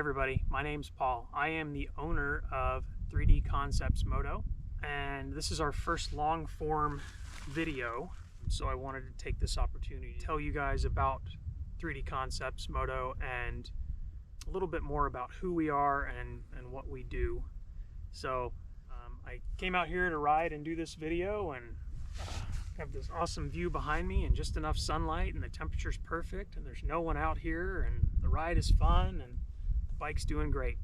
everybody, my name's Paul. I am the owner of 3D Concepts Moto, and this is our first long form video. So I wanted to take this opportunity to tell you guys about 3D Concepts Moto and a little bit more about who we are and what we do. So I came out here to ride and do this video, and have this awesome view behind me and just enough sunlight, and the temperature's perfect, and there's no one out here, and the ride is fun, and the bike's doing great.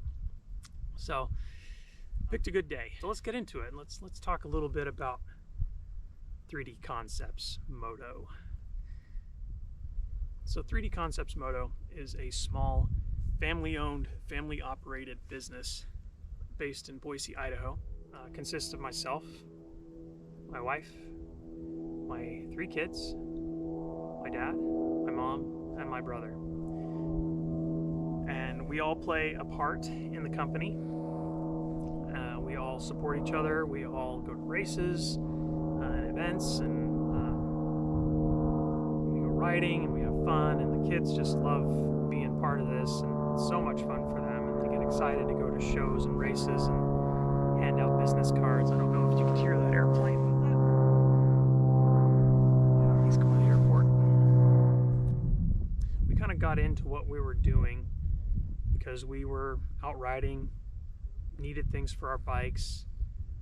So picked a good day. So let's get into it. Let's talk a little bit about 3D Concepts Moto. So 3D Concepts Moto is a small family-owned, family-operated business based in Boise, Idaho. Consists of myself, my wife, my 3 kids, my dad, my mom, and my brother. And we all play a part in the company. We all support each other. We all go to races and events, and we go riding, and we have fun, and the kids just love being part of this, and it's so much fun for them, and they get excited to go to shows and races and hand out business cards. I don't know if you can hear that airplane, but he's going to the airport. We kind of got into what we were doing because we were out riding, needed things for our bikes,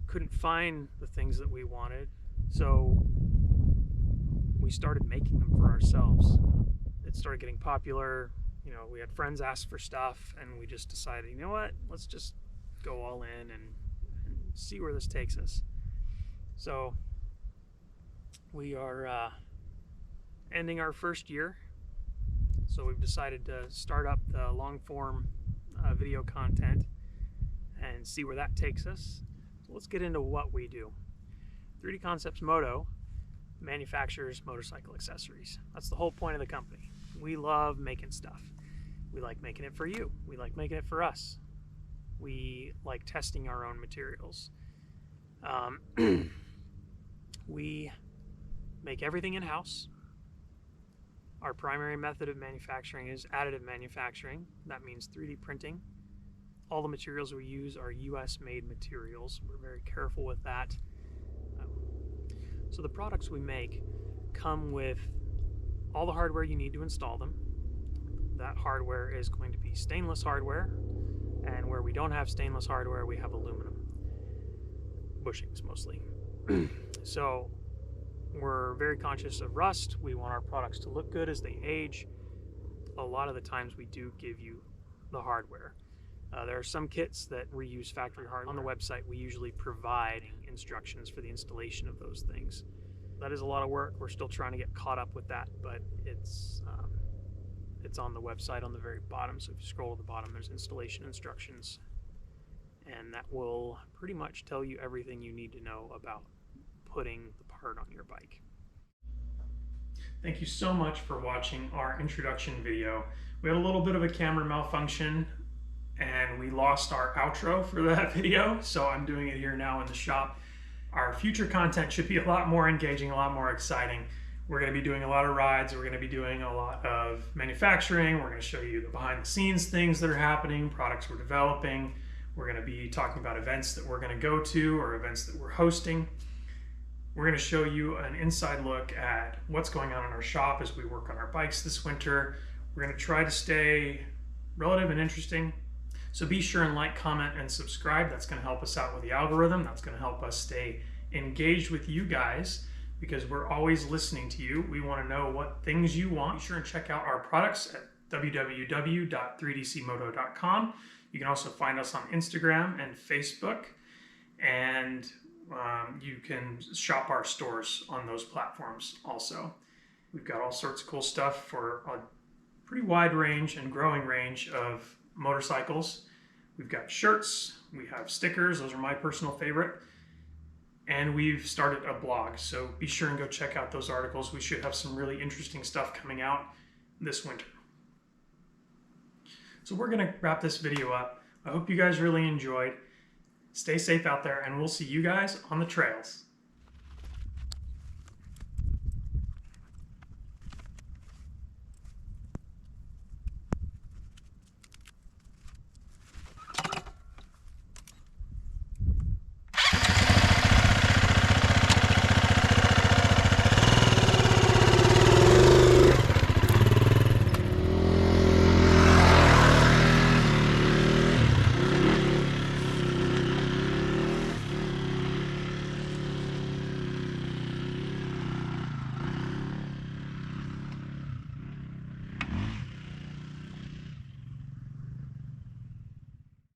couldn't find the things that we wanted, so we started making them for ourselves. It started getting popular. We had friends ask for stuff, and we just decided, you know what, let's just go all in and see where this takes us. So we are ending our first year, so we've decided to start up the long form video content and see where that takes us. So let's get into what we do. 3D Concepts Moto manufactures motorcycle accessories. That's the whole point of the company. We love making stuff. We like making it for you. We like making it for us. We like testing our own materials. We make everything in-house. Our primary method of manufacturing is additive manufacturing. That means 3D printing. All the materials we use are US made materials. We're very careful with that. So the products we make come with all the hardware you need to install them. That hardware is going to be stainless hardware, and where we don't have stainless hardware, we have aluminum bushings mostly. So we're very conscious of rust. We want our products to look good as they age. A lot of the times we do give you the hardware. There are some kits that reuse factory hardware. On the website, we usually provide instructions for the installation of those things. That is a lot of work. We're still trying to get caught up with that, but it's on the website on the very bottom. So if you scroll to the bottom, there's installation instructions, and that will pretty much tell you everything you need to know about putting the part on your bike. Thank you so much for watching our introduction video. We had a little bit of a camera malfunction, and we lost our outro for that video, so I'm doing it here now in the shop. Our future content should be a lot more engaging, a lot more exciting. We're going to be doing a lot of rides. We're going to be doing a lot of manufacturing. We're going to show you the behind the scenes things that are happening, products we're developing. We're going to be talking about events that we're going to go to or events that we're hosting. We're going to show you an inside look at what's going on in our shop as we work on our bikes this winter. We're going to try to stay relative and interesting. So be sure and like, comment, and subscribe. That's going to help us out with the algorithm. That's going to help us stay engaged with you guys, because we're always listening to you. We want to know what things you want. Be sure and check out our products at www.3dcmoto.com. You can also find us on Instagram and Facebook, and you can shop our stores on those platforms also. We've got all sorts of cool stuff for a pretty wide range and growing range of motorcycles. We've got shirts, we have stickers, those are my personal favorite, and we've started a blog, so be sure and go check out those articles. We should have some really interesting stuff coming out this winter. So we're going to wrap this video up. I hope you guys really enjoyed. Stay safe out there, and we'll see you guys on the trails.